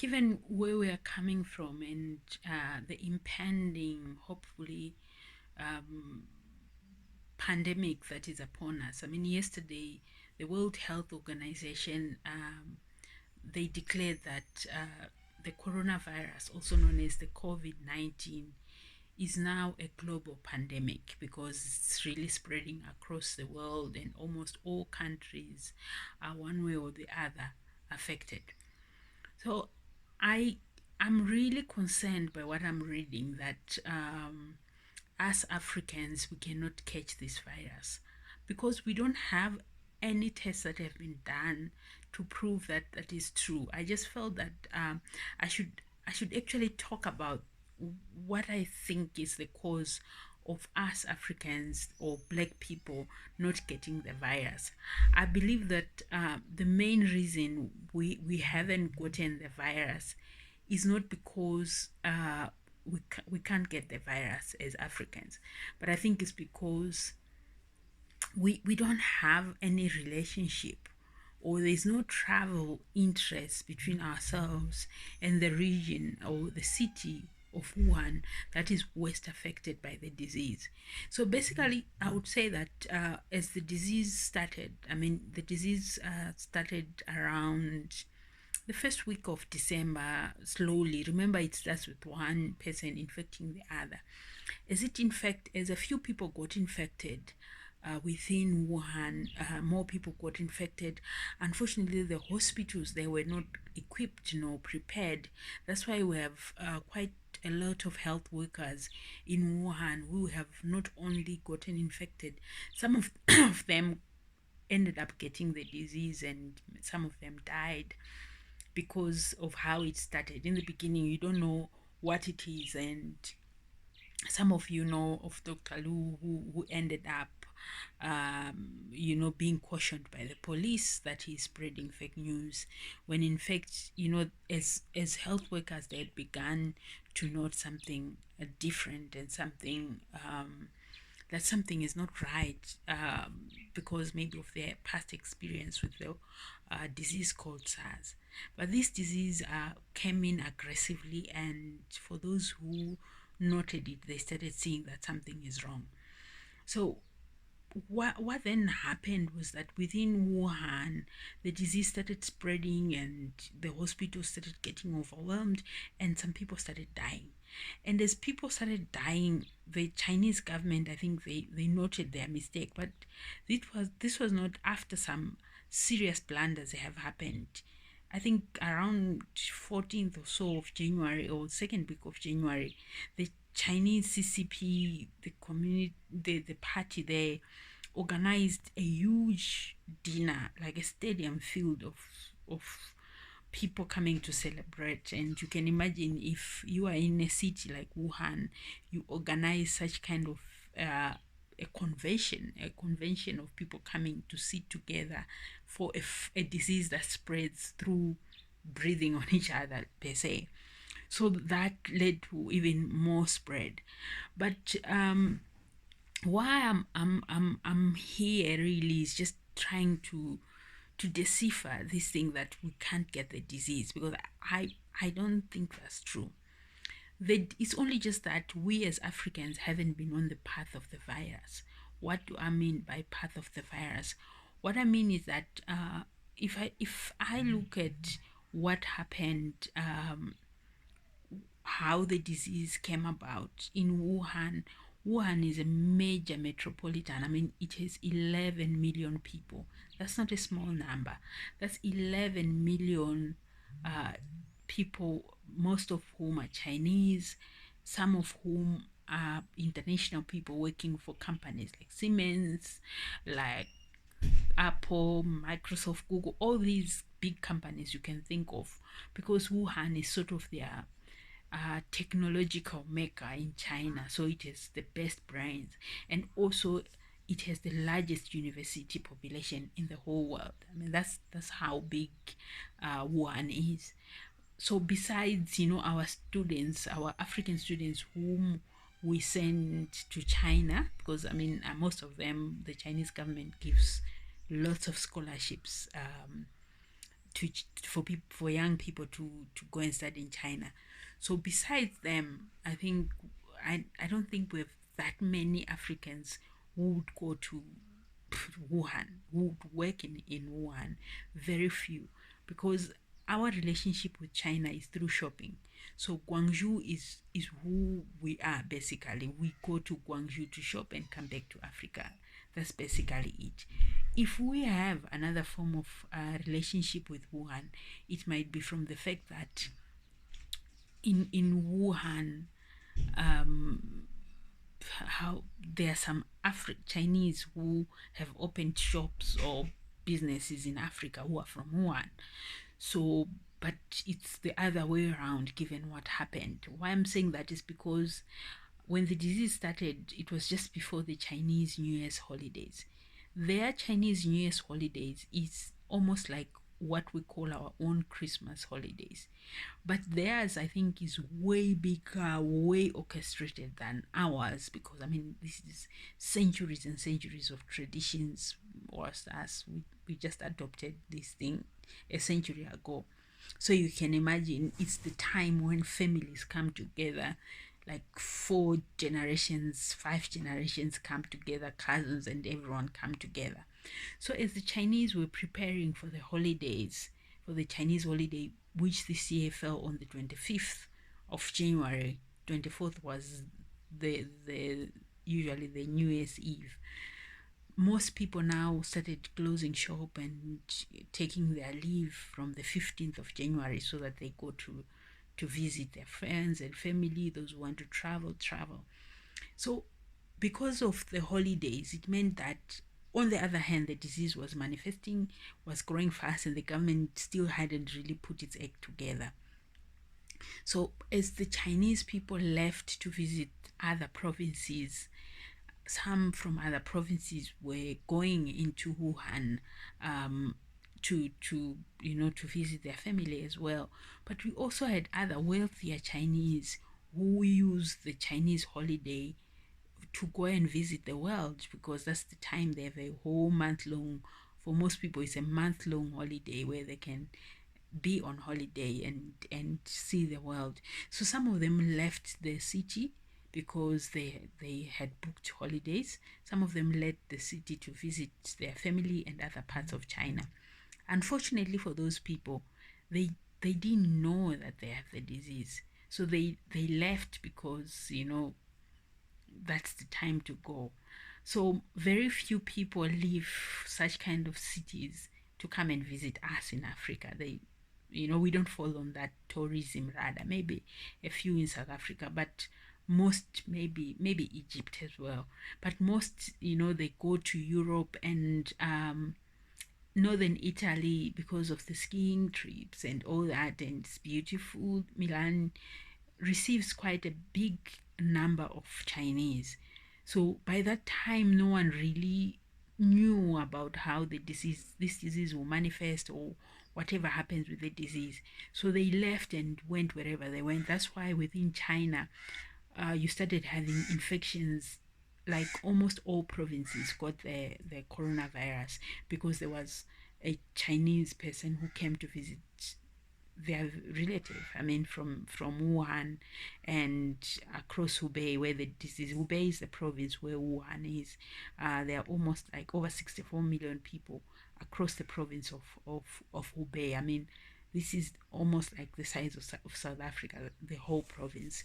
given where we are coming from and the impending, hopefully, um, pandemic that is upon us. I mean, yesterday, the World Health Organization they declared that the coronavirus, also known as the COVID-19, is now a global pandemic because it's really spreading across the world, and almost all countries are one way or the other affected. So I am really concerned by what I'm reading that as Africans we cannot catch this virus because we don't have any tests that have been done to prove that that is true. I just felt that I should I should actually talk about what I think is the cause of us Africans or black people not getting the virus. I believe that the main reason we haven't gotten the virus is not because we can't get the virus as Africans, but I think it's because we don't have any relationship or there's no travel interest between ourselves and the region or the city of Wuhan that is worst affected by the disease. So basically, I would say that as the disease started, I mean, the disease started around the first week of December slowly. Remember, it starts with one person infecting the other. As a few people got infected within Wuhan, more people got infected. Unfortunately, the hospitals they were not equipped nor prepared. That's why we have quite a lot of health workers in Wuhan who have not only gotten infected, some of, of them ended up getting the disease and some of them died because of how it started. In the beginning, you don't know what it is, and some of you know of Dr. Lu who ended up being cautioned by the police that he's spreading fake news when in fact, as health workers, they had begun to note something different and something that something is not right because maybe of their past experience with the disease called SARS. But this disease came in aggressively, and for those who noted it, they started seeing that something is wrong. So what then happened was that within Wuhan, the disease started spreading and the hospitals started getting overwhelmed and some people started dying. And as people started dying, the Chinese government, I think they noted their mistake, but this was not after some serious blunders have happened. I think around 14th or so of January or second week of January, the Chinese CCP, the community, the party there, organized a huge dinner, like a stadium filled of people coming to celebrate. And you can imagine if you are in a city like Wuhan, you organize such kind of a convention of people coming to sit together for a disease that spreads through breathing on each other per se. So that led to even more spread. But why I'm here really is just trying to decipher this thing that we can't get the disease, because I don't think that's true. It's only just that we as Africans haven't been on the path of the virus. What do I mean by path of the virus? What I mean is that if I look at what happened, how the disease came about in Wuhan. Wuhan is a major metropolitan. I mean, it has 11 million people. That's not a small number. That's 11 million uh, people, most of whom are Chinese, some of whom are international people working for companies like Siemens, like Apple, Microsoft, Google, all these big companies you can think of, because Wuhan is sort of their technological mecca in China. So it has the best brains, and also it has the largest university population in the whole world. I mean, that's how big Wuhan is. So besides, our students, our African students whom we send to China, because I mean, most of them, the Chinese government gives lots of scholarships for young people to go and study in China. So besides them, I don't think we have that many Africans who would go to Wuhan, who would work in Wuhan. Very few, because our relationship with China is through shopping. So Guangzhou is who we are basically. We go to Guangzhou to shop and come back to Africa. That's basically it. If we have another form of relationship with Wuhan, it might be from the fact that in Wuhan, how there are some Chinese who have opened shops or businesses in Africa who are from Wuhan. So, but it's the other way around given what happened. Why I'm saying that is because when the disease started, it was just before the Chinese New Year's holidays. Their Chinese New Year's holidays is almost like what we call our own Christmas holidays. But theirs, I think, is way bigger, way orchestrated than ours, because I mean, this is centuries and centuries of traditions. Was us, we just adopted this thing a century ago. So you can imagine it's the time when families come together, like 4 generations, 5 generations come together, cousins and everyone come together. So as the Chinese were preparing for the holidays, for the Chinese holiday, which this year fell on the 25th of January, 24th was the usually the New Year's Eve. Most people now started closing shop and taking their leave from the 15th of January so that they go to visit their friends and family, those who want to travel. So because of the holidays, it meant that on the other hand, the disease was manifesting, was growing fast, and the government still hadn't really put its act together. So as the Chinese people left to visit other provinces, some from other provinces were going into Wuhan, to visit their family as well. But we also had other wealthier Chinese who use the Chinese holiday to go and visit the world, because that's the time they have a whole month long. For most people, it's a month long holiday where they can be on holiday and see the world. So some of them left the city because they had booked holidays. Some of them left the city to visit their family and other parts of China. Unfortunately for those people, they didn't know that they have the disease. So they left because that's the time to go. So very few people leave such kind of cities to come and visit us in Africa. We don't fall on that tourism radar. Maybe a few in South Africa, but most, maybe Egypt as well. But most, they go to Europe and northern Italy because of the skiing trips and all that, and it's beautiful. Milan receives quite a big number of Chinese. So by that time, no one really knew about how this disease will manifest, or whatever happens with the disease. So they left and went wherever they went. That's why within China, you started having infections. Like almost all provinces got the coronavirus because there was a Chinese person who came to visit their relative. I mean, from Wuhan and across Hubei, where the disease. Hubei is the province where Wuhan is. There are almost like over 64 million people across the province of Hubei. I mean, this is almost like the size of South Africa, the whole province.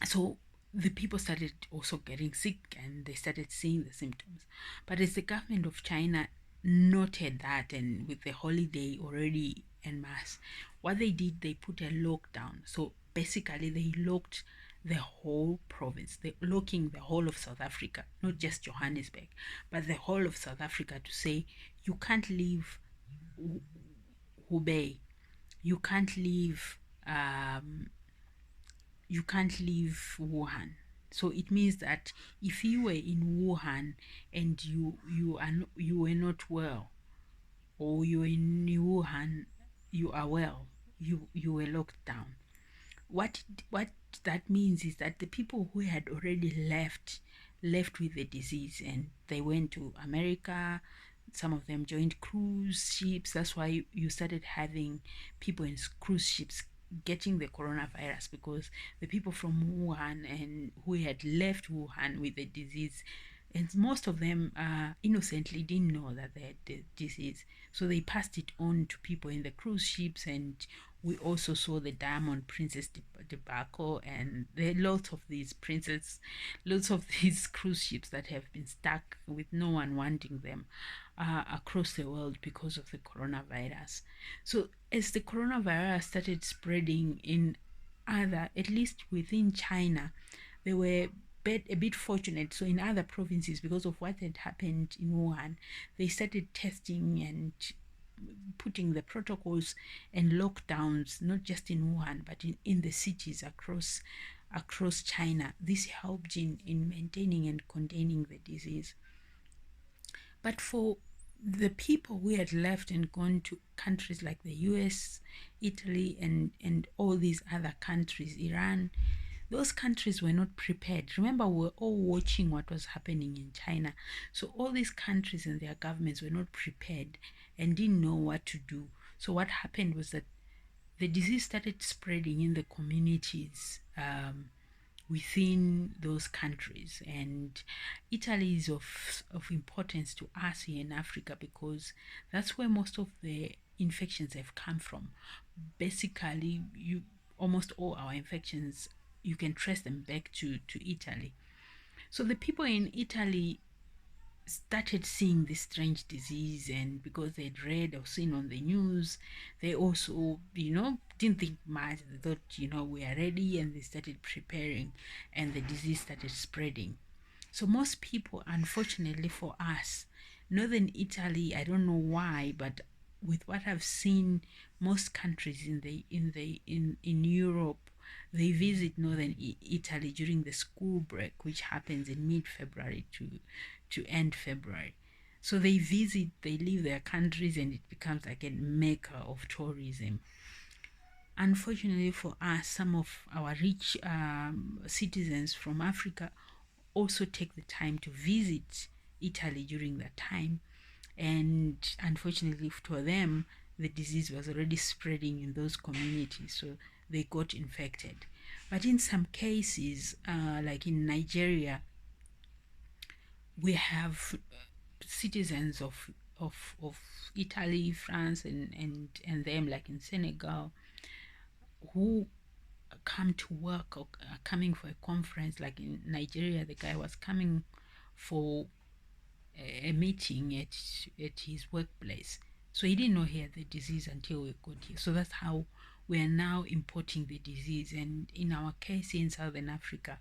So the people started also getting sick and they started seeing the symptoms. But as the government of China noted that, and with the holiday already en masse, what they did, they put a lockdown. So basically, they locked the whole province, they locking the whole of South Africa, not just Johannesburg, but the whole of South Africa, to say you can't leave Hubei, you can't leave Wuhan. So it means that if you were in Wuhan and you were not well, or you were in Wuhan, you are well, you were locked down. What that means is that the people who had already left with the disease, and they went to America, Some of them joined cruise ships. That's why you started having people in cruise ships getting the coronavirus, because the people from Wuhan and who had left Wuhan with the disease, and most of them innocently didn't know that they had the disease, so they passed it on to people in the cruise ships. And we also saw the Diamond Princess debacle, and there are lots of these cruise ships that have been stuck with no one wanting them across the world because of the coronavirus. So as the coronavirus started spreading in other, at least within China, they were a bit fortunate. So in other provinces, because of what had happened in Wuhan, they started testing and putting the protocols and lockdowns, not just in Wuhan, but in the cities across China. This helped in maintaining and containing the disease. But for the people who had left and gone to countries like the US, Italy, and all these other countries, Iran, those countries were not prepared. Remember, we were all watching what was happening in China. So all these countries and their governments were not prepared and didn't know what to do. So what happened was that the disease started spreading in the communities within those countries. And Italy is of importance to us here in Africa, because that's where most of the infections have come from. Basically, you almost all our infections, you can trace them back to Italy. So the people in Italy started seeing this strange disease, and because they'd read or seen on the news, they also, didn't think much. They thought, we are ready, and they started preparing, and the disease started spreading. So most people, unfortunately for us, northern Italy, I don't know why, but with what I've seen, most countries in Europe, they visit northern Italy during the school break, which happens in mid-February to end February. So they visit, they leave their countries, and it becomes like a mecca of tourism. Unfortunately for us, some of our rich citizens from Africa also take the time to visit Italy during that time. And unfortunately for them, the disease was already spreading in those communities, so they got infected. But in some cases, like in Nigeria, we have citizens of Italy, France, and them, like in Senegal, who come to work or are coming for a conference. Like in Nigeria, the guy was coming for a meeting at his workplace. So he didn't know he had the disease until we got here. So that's how we are now importing the disease. And in our case in Southern Africa,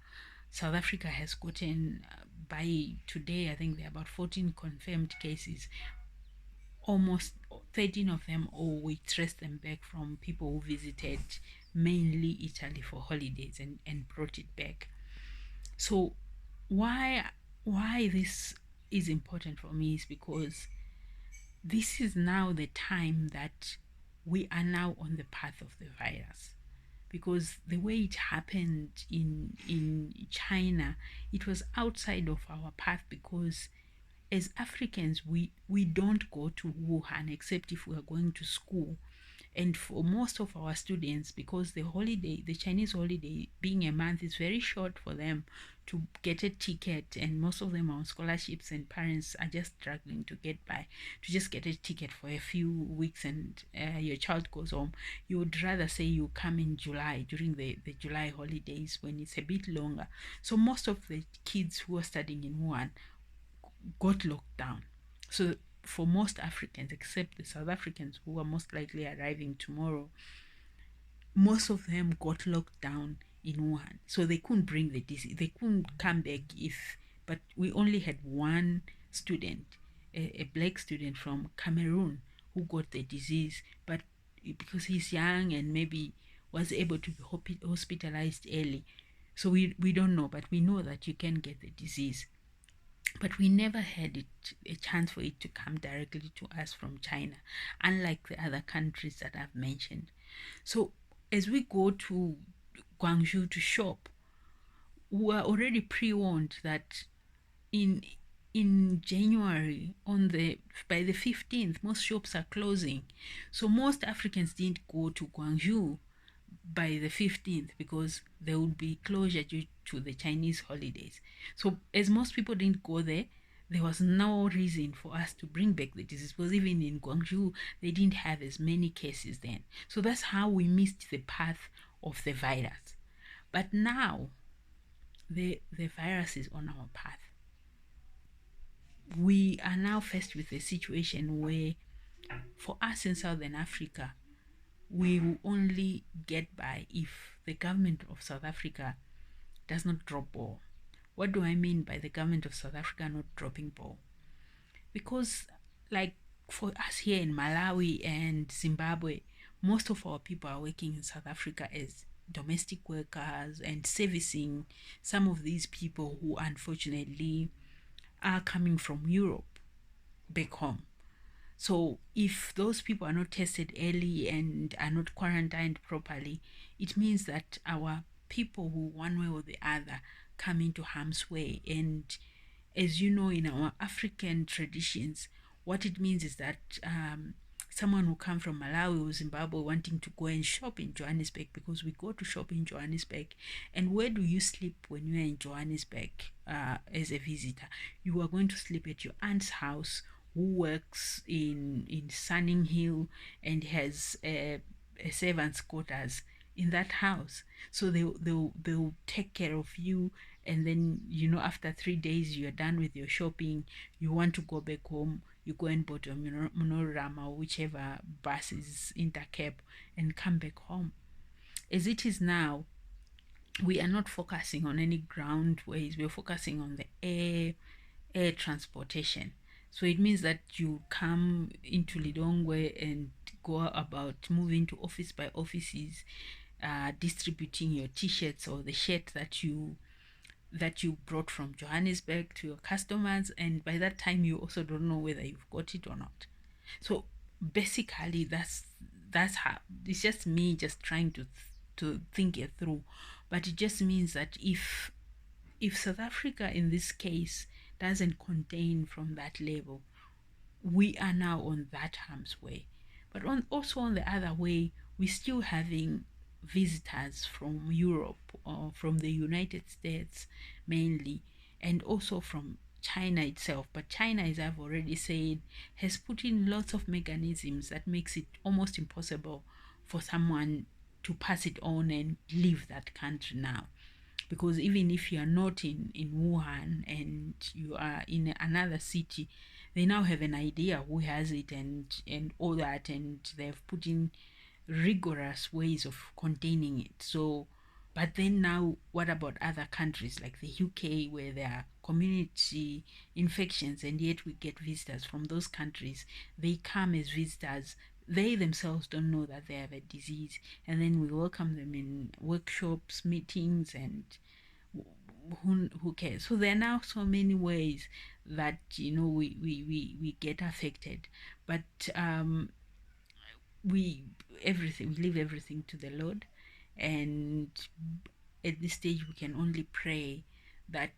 South Africa has gotten, by today, I think there are about 14 confirmed cases. Almost 13 of them, or we trace them back from people who visited mainly Italy for holidays and brought it back. So why this is important for me is because this is now the time that we are now on the path of the virus. Because the way it happened in China, it was outside of our path, because as Africans, we don't go to Wuhan except if we are going to school. And for most of our students, because the Chinese holiday being a month, is very short for them to get a ticket, and most of them are on scholarships, and parents are just struggling to get by, to just get a ticket for a few weeks, and your child goes home. You would rather say you come in July, during the July holidays, when it's a bit longer. So most of the kids who are studying in Wuhan got locked down. So for most Africans, except the South Africans who are most likely arriving tomorrow, most of them got locked down in Wuhan. So they couldn't bring the disease. They couldn't come back but we only had one student, a black student from Cameroon, who got the disease. But because he's young and maybe was able to be hospitalized early, so we don't know, but we know that you can get the disease. But we never had a chance for it to come directly to us from China, unlike the other countries that I've mentioned. So as we go to Guangzhou to shop, we are already pre-warned that in in January, on the by the 15th, most shops are closing. So most Africans didn't go to Guangzhou by the 15th because there would be closure due to the Chinese holidays. So as most people didn't go there, there was no reason for us to bring back the disease because even in Guangzhou, they didn't have as many cases then. So that's how we missed the path of the virus. But now the virus is on our path. We are now faced with a situation where, for us in Southern Africa, we will only get by if the government of South Africa does not drop ball. What do I mean by the government of South Africa not dropping ball? Because, like, for us here in Malawi and Zimbabwe, most of our people are working in South Africa as domestic workers and servicing some of these people who unfortunately are coming from Europe back home. So if those people are not tested early and are not quarantined properly, it means that our people who, one way or the other, come into harm's way. And as you know, in our African traditions, what it means is that someone who come from Malawi or Zimbabwe wanting to go and shop in Johannesburg, because we go to shop in Johannesburg, and where do you sleep when you are in Johannesburg as a visitor? You are going to sleep at your aunt's house, who works in Sunning Hill and has a servant's quarters in that house. So they'll take care of you, and then after 3 days you're done with your shopping, you want to go back home, you go and board a monorama or whichever bus is intercab and come back home. As it is now, we are not focusing on any ground ways, we're focusing on the air transportation. So it means that you come into Lidongwe and go about moving to office by offices, distributing your t-shirts or the shirt that you brought from Johannesburg to your customers, and by that time you also don't know whether you've got it or not. So basically that's how it's just me just trying to think it through. But it just means that if South Africa in this case doesn't contain from that level, we are now on that harm's way. But also on the other way, we're still having visitors from Europe or from the United States mainly, and also from China itself. But China, as I've already said, has put in lots of mechanisms that makes it almost impossible for someone to pass it on and leave that country now. Because even if you are not in Wuhan and you are in another city, they now have an idea who has it and all that, and they've put in rigorous ways of containing it. So, but then now, what about other countries like the UK, where there are community infections, and yet we get visitors from those countries? They come as visitors. They themselves don't know that they have a disease, and then we welcome them in workshops, meetings, and who cares? So there are now so many ways that we get affected, but we we leave everything to the Lord, and at this stage we can only pray that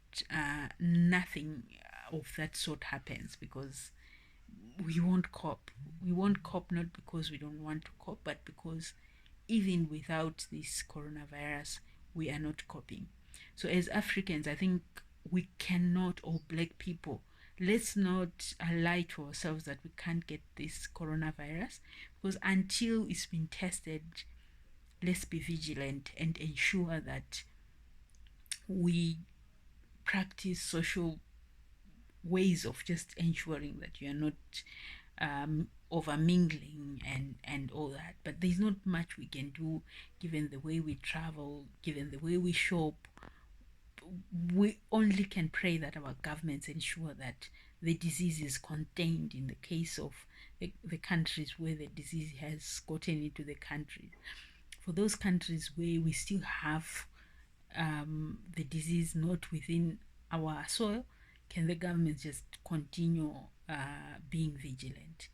nothing of that sort happens, because we won't cope. We won't cope, not because we don't want to cope, but because even without this coronavirus, we are not coping. So, as Africans, I think we cannot, or black people, let's not lie to ourselves that we can't get this coronavirus, because until it's been tested, let's be vigilant and ensure that we practice social ways of just ensuring that you are not over mingling and all that. But there's not much we can do given the way we travel, given the way we shop. We only can pray that our governments ensure that the disease is contained in the case of the countries where the disease has gotten into the country. For those countries where we still have the disease not within our soil, can the government just continue being vigilant?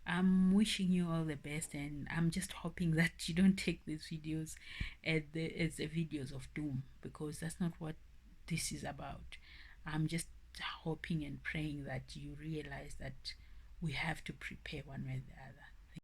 I'm wishing you all the best, and I'm just hoping that you don't take these videos as the videos of doom, because that's not what this is about. I'm just hoping and praying that you realize that we have to prepare one way or the other.